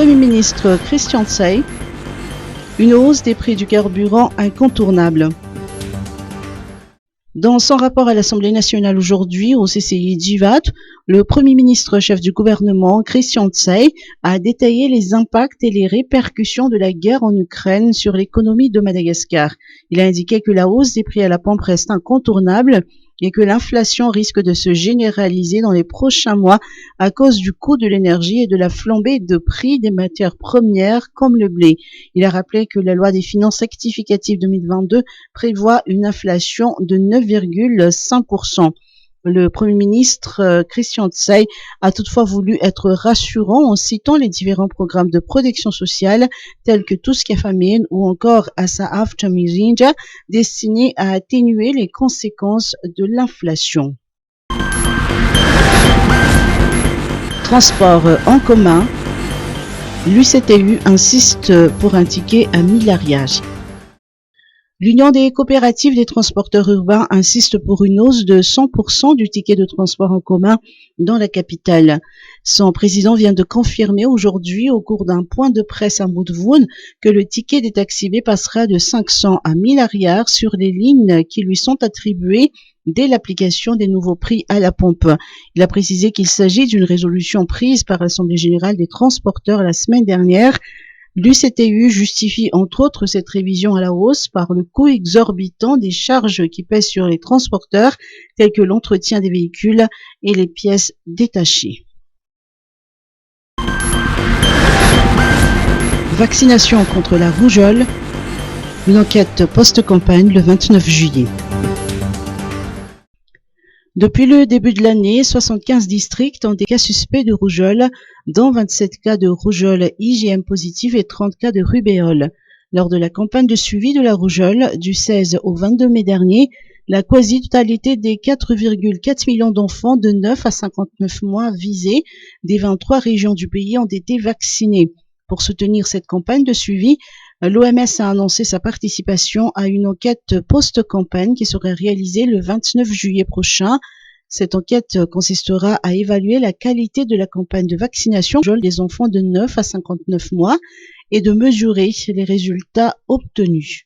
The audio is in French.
Premier ministre Christian Tsay, une hausse des prix du carburant incontournable. Dans son rapport à l'Assemblée nationale aujourd'hui au CCI Djivat, le Premier ministre chef du gouvernement, Christian Tsay, a détaillé les impacts et les répercussions de la guerre en Ukraine sur l'économie de Madagascar. Il a indiqué que la hausse des prix à la pompe reste incontournable et que l'inflation risque de se généraliser dans les prochains mois à cause du coût de l'énergie et de la flambée de prix des matières premières comme le blé. Il a rappelé que la loi des finances rectificatives 2022 prévoit une inflation de 9,5%. Le Premier ministre Christian Tsay a toutefois voulu être rassurant en citant les différents programmes de protection sociale tels que Tuskafamin ou encore Asa Aftermizinja destinés à atténuer les conséquences de l'inflation. Transport en commun. L'UCTU insiste pour un ticket à 1000 ariages. L'Union des coopératives des transporteurs urbains insiste pour une hausse de 100% du ticket de transport en commun dans la capitale. Son président vient de confirmer aujourd'hui au cours d'un point de presse à Moudvoun que le ticket des taxis B passera de 500 à 1000 ariars sur les lignes qui lui sont attribuées dès l'application des nouveaux prix à la pompe. Il a précisé qu'il s'agit d'une résolution prise par l'Assemblée générale des transporteurs la semaine dernière. L'UCTU justifie entre autres cette révision à la hausse par le coût exorbitant des charges qui pèsent sur les transporteurs, tels que l'entretien des véhicules et les pièces détachées. Vaccination contre la rougeole, une enquête post-campagne le 29 juillet. Depuis le début de l'année, 75 districts ont des cas suspects de rougeole, dont 27 cas de rougeole IgM positive et 30 cas de rubéole. Lors de la campagne de suivi de la rougeole du 16 au 22 mai dernier, la quasi-totalité des 4,4 millions d'enfants de 9 à 59 mois visés des 23 régions du pays ont été vaccinés. Pour soutenir cette campagne de suivi, l'OMS a annoncé sa participation à une enquête post-campagne qui sera réalisée le 29 juillet prochain. Cette enquête consistera à évaluer la qualité de la campagne de vaccination des enfants de 9 à 59 mois et de mesurer les résultats obtenus.